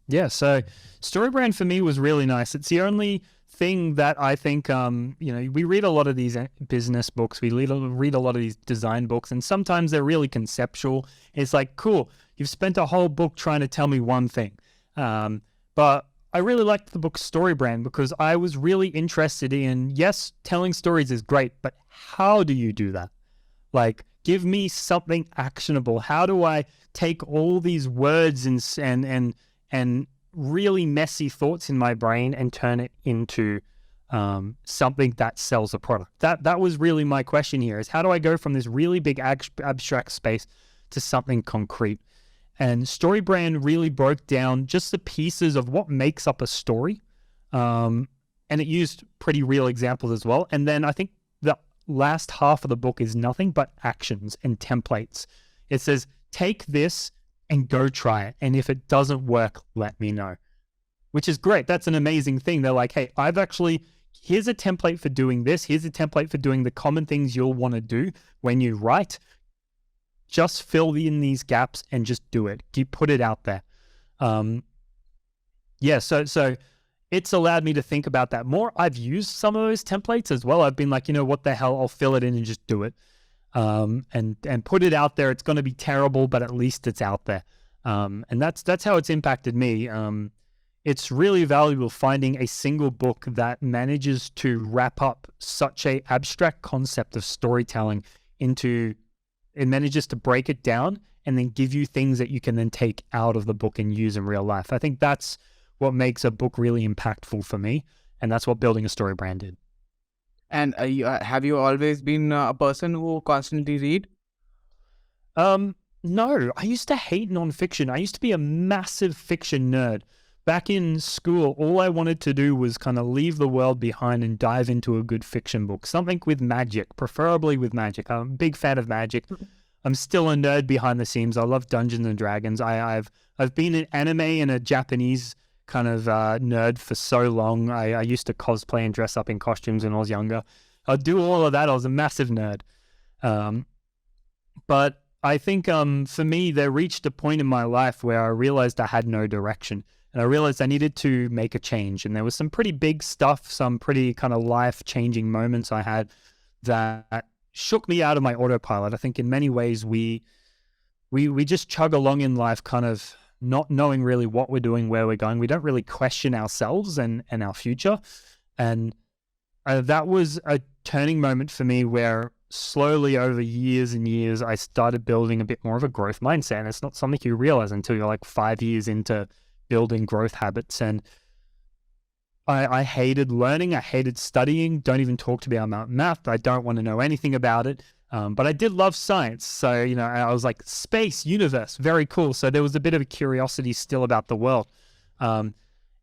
Yeah, so Story Brand for me was really nice. It's the only thing that I think, we read a lot of these business books, we read a lot of these design books, and sometimes they're really conceptual. It's like, cool, you've spent a whole book trying to tell me one thing. But I really liked the book Story Brand because I was really interested in, yes, telling stories is great, but how do you do that? Like, give me something actionable. How do I take all these words and really messy thoughts in my brain and turn it into something that sells a product? That was really my question here, is how do I go from this really big abstract space to something concrete? And Story Brand really broke down just the pieces of what makes up a story. And it used pretty real examples as well. And then I think the last half of the book is nothing but actions and templates. It says, take this and go try it. And if it doesn't work, let me know. Which is great. That's an amazing thing. They're like, hey, here's a template for doing this. Here's a template for doing the common things you'll want to do when you write. Just fill in these gaps and just do it. Put it out there. So it's allowed me to think about that more. I've used some of those templates as well. I've been like, what the hell, I'll fill it in and just do it. And put it out there. It's going to be terrible, but at least it's out there. And that's how it's impacted me. It's really valuable finding a single book that manages to wrap up such a abstract concept of storytelling it manages to break it down and then give you things that you can then take out of the book and use in real life. I think that's what makes a book really impactful for me. And that's what Building a Story Brand did. And have you always been a person who constantly read? No, I used to hate nonfiction. I used to be a massive fiction nerd. Back in school, all I wanted to do was kind of leave the world behind and dive into a good fiction book, something with magic, preferably with magic. I'm a big fan of magic. I'm still a nerd behind the scenes. I love Dungeons and Dragons. I've been an anime and a Japanese kind of nerd for so long. I used to cosplay and dress up in costumes when I was younger. I'd do all of that. I was a massive nerd. But I think for me, there reached a point in my life where I realized I had no direction. And I realized I needed to make a change. And there was some pretty big stuff, some pretty kind of life-changing moments I had that shook me out of my autopilot. I think in many ways we just chug along in life kind of not knowing really what we're doing, where we're going. We don't really question ourselves and our future. And that was a turning moment for me where slowly over years and years, I started building a bit more of a growth mindset. And it's not something you realize until you're like 5 years into building growth habits. And I hated learning. I hated studying. Don't even talk to me about math. I don't want to know anything about it. But I did love science. So, you know, I was like, space, universe, very cool. So there was a bit of a curiosity still about the world.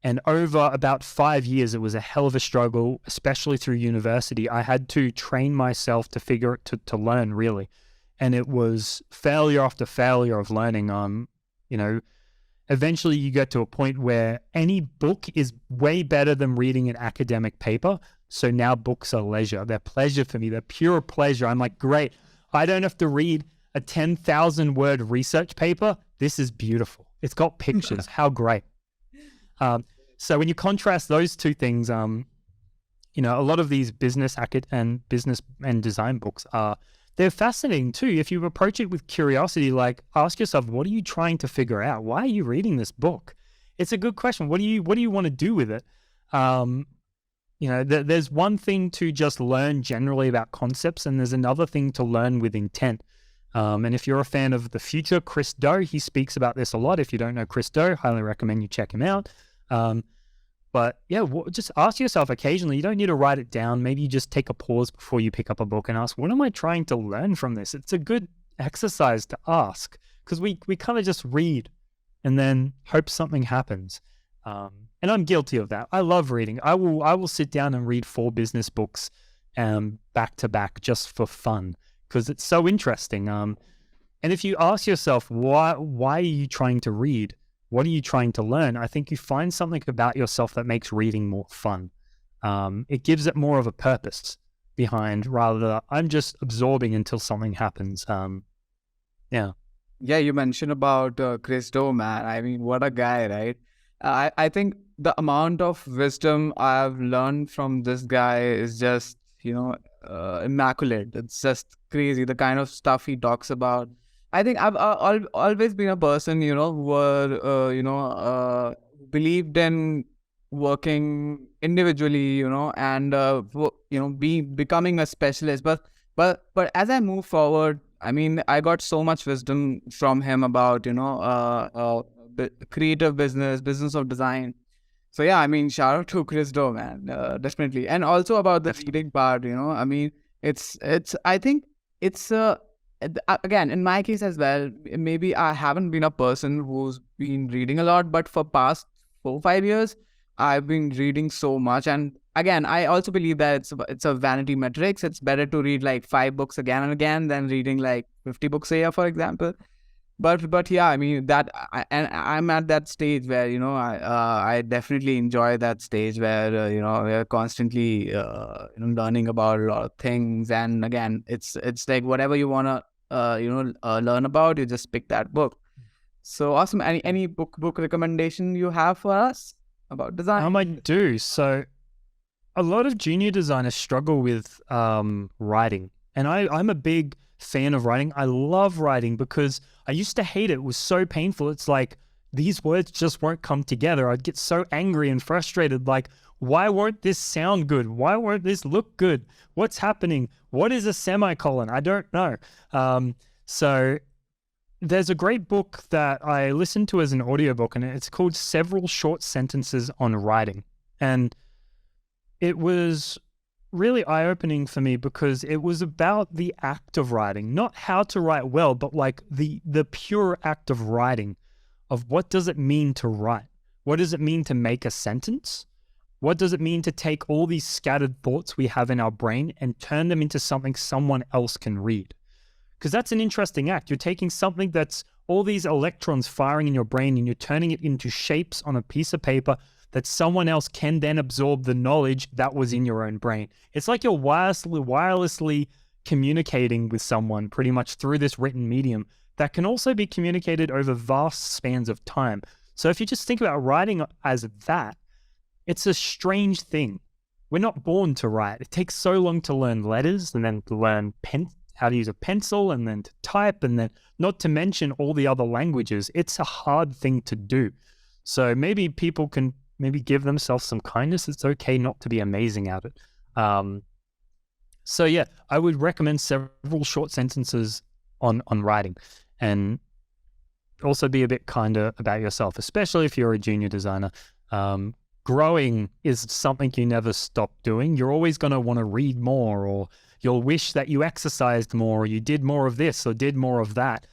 And over about 5 years, it was a hell of a struggle, especially through university. I had to train myself to figure it to learn, really. And it was failure after failure of learning. You know, eventually you get to a point where any book is way better than reading an academic paper. So now books are leisure. They're pleasure for me. They're pure pleasure. I'm like, great. I don't have to read a 10,000 word research paper. This is beautiful. It's got pictures. How great. So when you contrast those two things, you know, a lot of these business and design books they're fascinating too. If you approach it with curiosity, like ask yourself, what are you trying to figure out? Why are you reading this book? It's a good question. What do you want to do with it? You know, there's one thing to just learn generally about concepts, and there's another thing to learn with intent. And if you're a fan of the future, Chris Do, he speaks about this a lot. If you don't know Chris Do, highly recommend you check him out. But yeah, just ask yourself occasionally. You don't need to write it down. Maybe you just take a pause before you pick up a book and ask, what am I trying to learn from this? It's a good exercise to ask, because we kind of just read and then hope something happens. And I'm guilty of that. I love reading. I will sit down and read 4 business books back to back just for fun, because it's so interesting. And if you ask yourself, why are you trying to read? What are you trying to learn? I think you find something about yourself that makes reading more fun. It gives it more of a purpose behind, rather than I'm just absorbing until something happens. Yeah. Yeah, you mentioned about Chris Do, man. I mean, what a guy, right? I think the amount of wisdom I've learned from this guy is just, you know, immaculate. It's just crazy, the kind of stuff he talks about. I think I've always been a person, you know, who believed in working individually, you know, and becoming a specialist. But as I move forward, I mean, I got so much wisdom from him about, you know, creative business of design. So yeah, I mean, shout out to Chris Do, man, definitely, and also about the reading part. You know, I mean, I think it's again, in my case as well, maybe I haven't been a person who's been reading a lot, but for past 4-5 years, I've been reading so much. And again, I also believe that it's a vanity metrics. It's better to read like 5 books again and again than reading like 50 books a year, for example. But yeah, I mean I'm at that stage where, you know, I definitely enjoy that stage where you know, we're constantly learning about a lot of things. And again, it's like whatever you wanna learn about, you just pick that book. So awesome. Any book recommendation you have for us about design? I do. So a lot of junior designers struggle with writing, and I'm a big fan of writing. I love writing because I used to hate it. It was so painful. It's like these words just won't come together. I'd get so angry and frustrated. Like, why won't this sound good? Why won't this look good? What's happening? What is a semicolon? I don't know. So there's a great book that I listened to as an audiobook, and it's called Several Short Sentences on Writing. And it was really eye-opening for me because it was about the act of writing, not how to write well, but like the pure act of writing, of what does it mean to write? What does it mean to make a sentence? What does it mean to take all these scattered thoughts we have in our brain and turn them into something someone else can read? Because that's an interesting act. You're taking something that's all these electrons firing in your brain and you're turning it into shapes on a piece of paper that someone else can then absorb the knowledge that was in your own brain. It's like you're wirelessly communicating with someone pretty much through this written medium that can also be communicated over vast spans of time. So if you just think about writing as that, it's a strange thing. We're not born to write. It takes so long to learn letters and then to learn how to use a pencil and then to type, and then not to mention all the other languages. It's a hard thing to do. So maybe people can give themselves some kindness. It's okay not to be amazing at it. So yeah, I would recommend Several Short Sentences on writing, and also be a bit kinder about yourself, especially if you're a junior designer. growing is something you never stop doing. You're always going to want to read more, or you'll wish that you exercised more, or you did more of this or did more of that.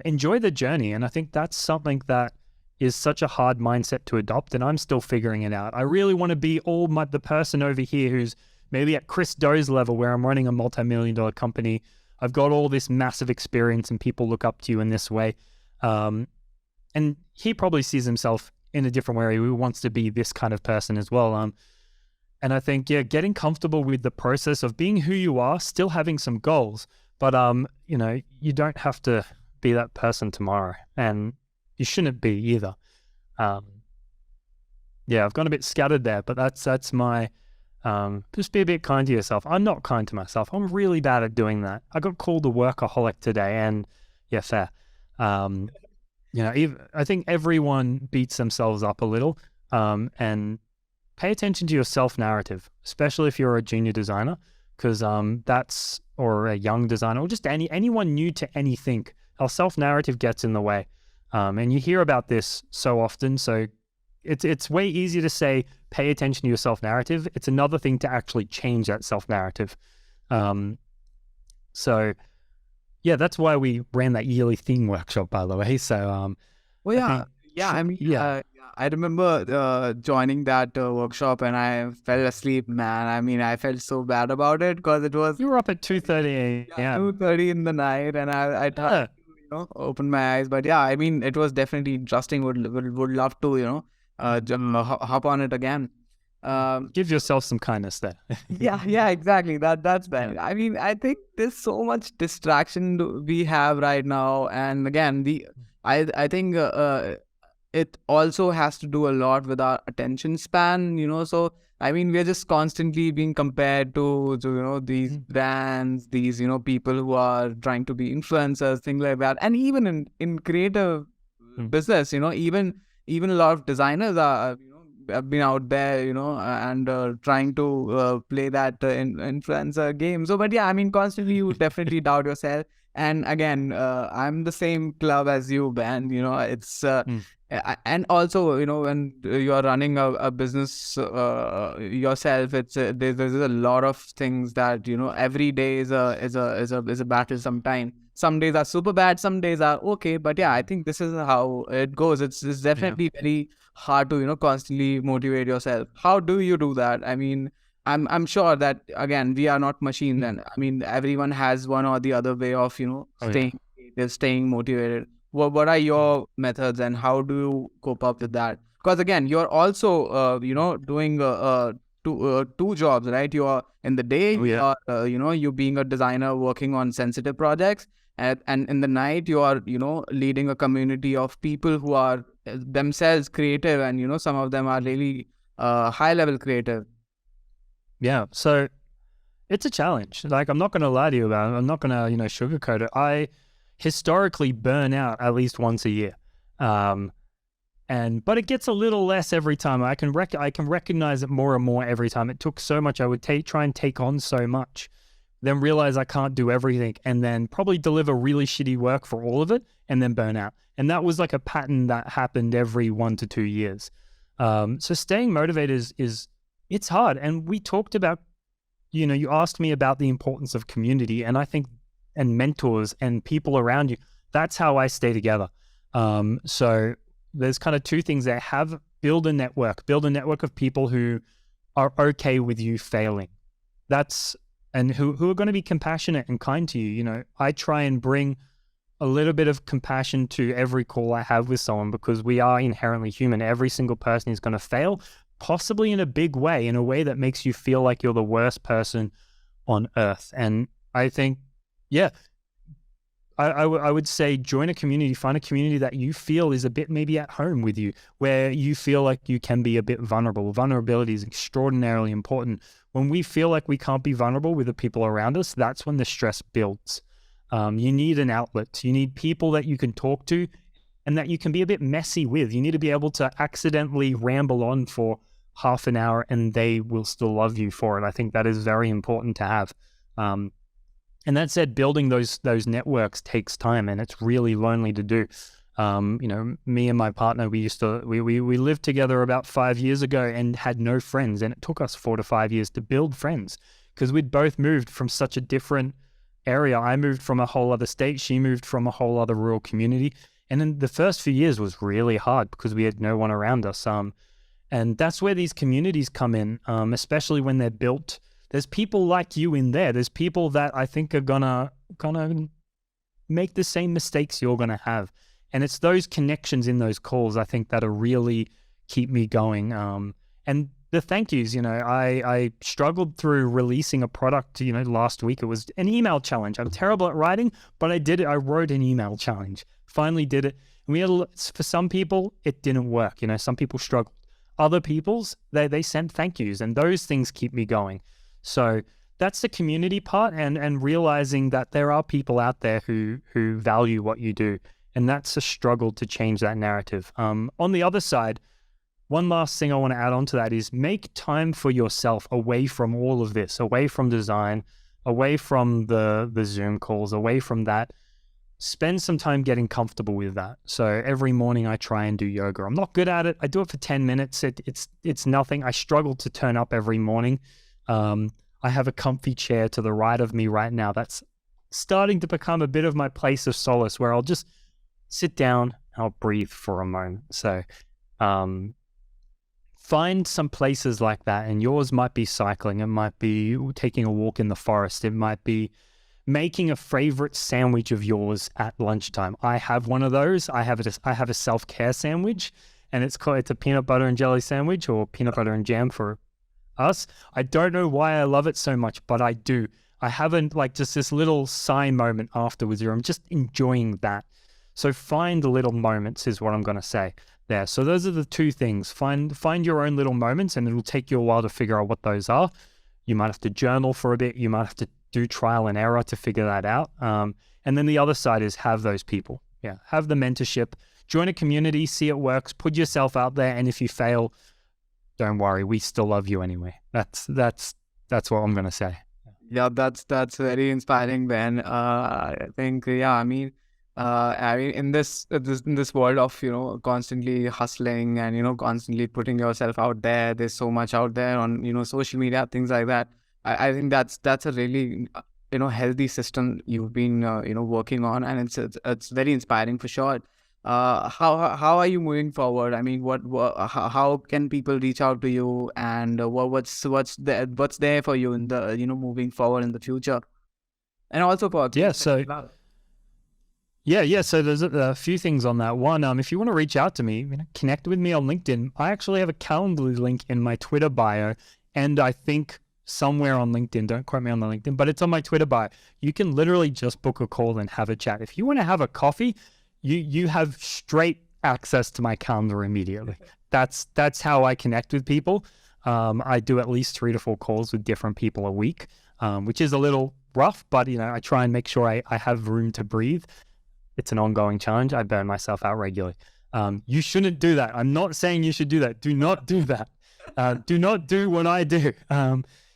Enjoy the journey. And I think that's something that is such a hard mindset to adopt, and I'm still figuring it out. I really want to be the person over here who's maybe at Chris Doe's level, where I'm running a multi-million-dollar company. I've got all this massive experience and people look up to you in this way. And he probably sees himself in a different way. He wants to be this kind of person as well. And I think, getting comfortable with the process of being who you are, still having some goals, but you don't have to be that person tomorrow, and you shouldn't be either. I've gone a bit scattered there, but that's my, just be a bit kind to yourself. I'm not kind to myself. I'm really bad at doing that. I got called a workaholic today, and fair. I think everyone beats themselves up a little, and pay attention to your self-narrative, especially if you're a junior designer, because or a young designer, or just anyone new to anything. Our self-narrative gets in the way, and you hear about this so often. So it's way easier to say pay attention to your self-narrative. It's another thing to actually change that self-narrative. That's why we ran that yearly theme workshop, by the way. So I remember joining that workshop, and I fell asleep, man. I mean, I felt so bad about it because it was you were up at 2:30 a.m. 2:30 in the night, and I tried to open my eyes. But I mean, it was definitely interesting. Would love to hop on it again. Give yourself some kindness there. Exactly. That's bad. I mean, I think there's so much distraction we have right now, and again, I think it also has to do a lot with our attention span. So I mean, we're just constantly being compared to these brands, these people who are trying to be influencers, things like that, and even in creative business, even a lot of designers have been out there, and trying to play that influencer game. So, but I mean, constantly you definitely doubt yourself. And again, I'm the same club as you, Ben. It's and also, when you are running a business yourself, it's there's a lot of things that every day is a battle. Sometimes some days are super bad, some days are okay. But I think this is how it goes. It's definitely very hard to constantly motivate yourself. How do you do that? I mean, I'm sure that again we are not machines, and I mean everyone has one or the other way of staying motivated. What are your methods, and how do you cope up with that? Because again, you're also doing two jobs, right? You are in the day, you being a designer working on sensitive projects, and in the night you are leading a community of people who are themselves creative, and some of them are really high level creative. So it's a challenge. Like, I'm not going to lie to you about it. I'm not going to sugarcoat it. I historically burn out at least once a year, but it gets a little less every time. I can recognize it more and more every time. It took so much. I would try and take on so much, then realize I can't do everything, and then probably deliver really shitty work for all of it, and then burn out. And that was like a pattern that happened every 1 to 2 years. So staying motivated it's hard. And we talked about, you asked me about the importance of community, and I think, and mentors and people around you. That's how I stay together. So there's kind of two things there. Build a network of people who are okay with you failing. And who are going to be compassionate and kind to you. I try and bring a little bit of compassion to every call I have with someone, because we are inherently human. Every single person is going to fail, possibly in a big way, in a way that makes you feel like you're the worst person on earth. And I think, I would say join a community, find a community that you feel is a bit maybe at home with you, where you feel like you can be a bit vulnerable. Vulnerability is extraordinarily important. When we feel like we can't be vulnerable with the people around us, that's when the stress builds. You need an outlet. You need people that you can talk to and that you can be a bit messy with. You need to be able to accidentally ramble on for half an hour and they will still love you for it. I think that is very important to have. And that said, building those networks takes time, and it's really lonely to do. Me and my partner, we lived together about 5 years ago and had no friends, and it took us 4 to 5 years to build friends because we'd both moved from such a different area. I moved from a whole other state. She moved from a whole other rural community. And then the first few years was really hard because we had no one around us. And that's where these communities come in, especially when they're built. There's people like you in there. There's people that I think are gonna make the same mistakes you're gonna have. And it's those connections in those calls, I think, that are really keep me going. And the thank yous, I struggled through releasing a product, last week. It was an email challenge. I'm terrible at writing, but I did it. I wrote an email challenge, finally did it. And for some people, it didn't work. Some people struggled. Other people's, they sent thank yous, and those things keep me going. So that's the community part, and realizing that there are people out there who value what you do. And that's a struggle to change that narrative. On the other side, one last thing I want to add on to that is make time for yourself away from all of this, away from design, away from the Zoom calls, away from that. Spend some time getting comfortable with that. So every morning I try and do yoga. I'm not good at it. I do it for 10 minutes. It's nothing. I struggle to turn up every morning. I have a comfy chair to the right of me right now. That's starting to become a bit of my place of solace, where I'll just sit down, I'll breathe for a moment. So find some places like that, and yours might be cycling, it might be taking a walk in the forest, it might be making a favorite sandwich of yours at lunchtime. I have one of those. I have a self-care sandwich, and it's a peanut butter and jelly sandwich, or peanut butter and jam for us. I don't know why I love it so much, but I do. I haven't just this little sigh moment afterwards where I'm just enjoying that. So find little moments is what I'm going to say there. So those are the two things. Find your own little moments, and it'll take you a while to figure out what those are. You might have to journal for a bit. You might have to do trial and error to figure that out. And then the other side is have those people. Yeah, have the mentorship. Join a community, see it works, put yourself out there, and if you fail, don't worry, we still love you anyway. That's what I'm going to say. Yeah, that's very inspiring, Ben. I think, in this world of constantly hustling and constantly putting yourself out there, there's so much out there on social media, things like that. I think that's a really healthy system you've been working on, and it's very inspiring for sure. How are you moving forward? I mean, how can people reach out to you, and what's there for you in the moving forward in the future, and also for So there's a few things on that. One, if you want to reach out to me, connect with me on LinkedIn. I actually have a Calendly link in my Twitter bio, and I think somewhere on LinkedIn, don't quote me on the LinkedIn, but it's on my Twitter bio. You can literally just book a call and have a chat. If you want to have a coffee, you have straight access to my calendar immediately. That's how I connect with people. I do at least 3 to 4 calls with different people a week, which is a little rough, but I try and make sure I have room to breathe. It's an ongoing challenge. I burn myself out regularly. You shouldn't do that. I'm not saying you should do that. Do not do that. Do not do what I do,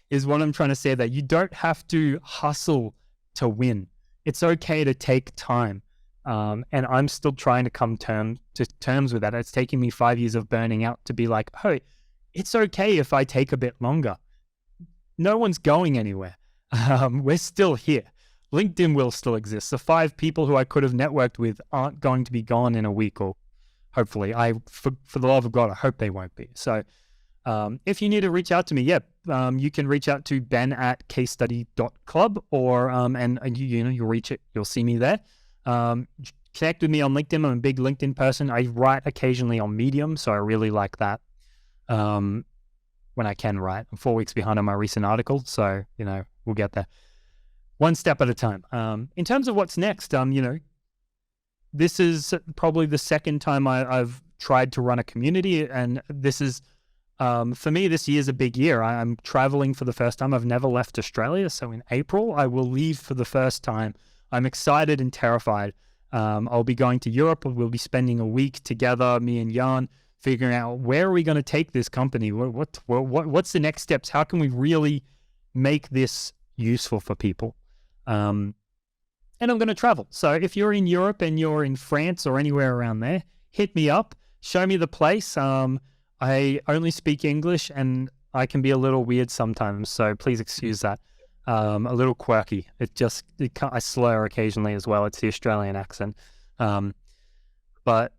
is what I'm trying to say, that you don't have to hustle to win. It's okay to take time. And I'm still trying to come to terms with that. It's taking me 5 years of burning out to be like, oh, it's okay if I take a bit longer. No one's going anywhere. We're still here. LinkedIn will still exist. The 5 people who I could have networked with aren't going to be gone in a week, or hopefully. For the love of God, I hope they won't be. So if you need to reach out to me, you can reach out to Ben at CaseStudy.club, or and you'll reach it. You'll see me there. Connect with me on LinkedIn. I'm a big LinkedIn person. I write occasionally on Medium, so I really like that. When I can write, I'm 4 weeks behind on my recent article, so we'll get there. One step at a time. In terms of what's next, this is probably the second time I've tried to run a community, and this is, for me, this year's a big year. I'm traveling for the first time. I've never left Australia, so in April, I will leave for the first time. I'm excited and terrified. I'll be going to Europe. We'll be spending a week together, me and Jan, figuring out where are we going to take this company? What's the next steps? How can we really make this useful for people? And and I'm going to travel. So if you're in Europe and you're in France or anywhere around there, hit me up, show me the place. I only speak English and I can be a little weird sometimes, so please excuse that. A little quirky. I slur occasionally as well. It's the Australian accent. But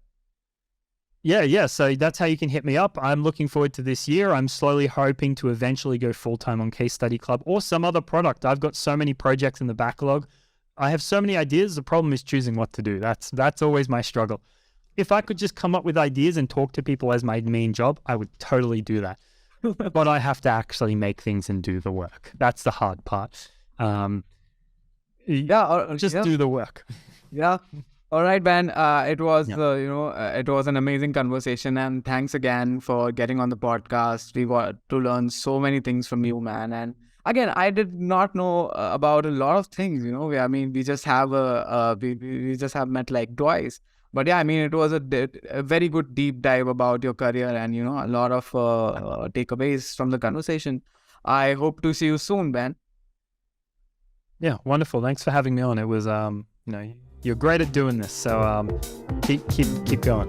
yeah. So that's how you can hit me up. I'm looking forward to this year. I'm slowly hoping to eventually go full-time on Case Study Club or some other product. I've got so many projects in the backlog. I have so many ideas. The problem is choosing what to do. That's always my struggle. If I could just come up with ideas and talk to people as my main job, I would totally do that. But I have to actually make things and do the work. That's the hard part. Do the work. Yeah. All right, Ben. It was, it was an amazing conversation, and thanks again for getting on the podcast. We got to learn so many things from you, man. And again, I did not know about a lot of things. We just have we just have met like twice. But yeah, I mean, it was a very good deep dive about your career, and a lot of takeaways from the conversation. I hope to see you soon, Ben. Yeah, wonderful. Thanks for having me on. It was you're great at doing this, so keep going.